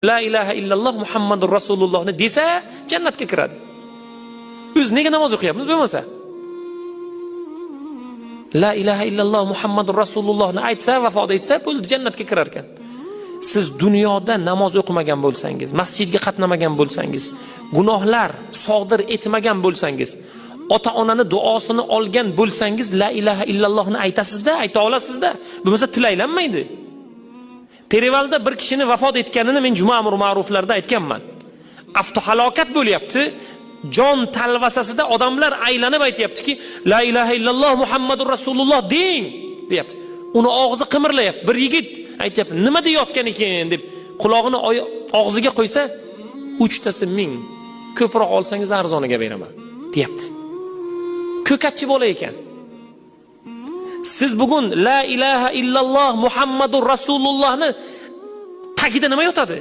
La ilaha illalloh Muhammadur Rasulullohni desa jannatga kiradi. Biz nega namoz o'qiyapmiz bo'lmasa? La ilaha illalloh Muhammadur Rasulullohni aytsa, vafot etsa, bo'ldi, jannatga kirar ekan. Siz dunyoda namoz o'qimagan bo'lsangiz, masjidga qatnamagan bo'lsangiz, gunohlar sodir etmagan bo'lsangiz, ota-onani duosini olgan bo'lsangiz, la ilaha illallohni aytasizda, ayta olasizda. Bo'lmasa tilaylanmaydi. Perivalda bir kishini vafot etganini men juma amr ma'ruflarda aytganman. Avtohalokat bo'lyapti. Jon talvasasida odamlar aylanib aytayaptiki, la ilaha illalloh Muhammadur Rasululloh deng, deyapti. Uni og'zi qimirlayapti. Bir yigit aytayapti, nima deyotgan ekan deb quloqini og'ziga qo'ysa, 3 tasi 1000. Ko'proq olsangiz arzoniga beraman, deyapti. Ko'katchi bola ekan. Siz bugun la ilaha illalloh Muhammadur Rasulullohni tagida nima yotadi?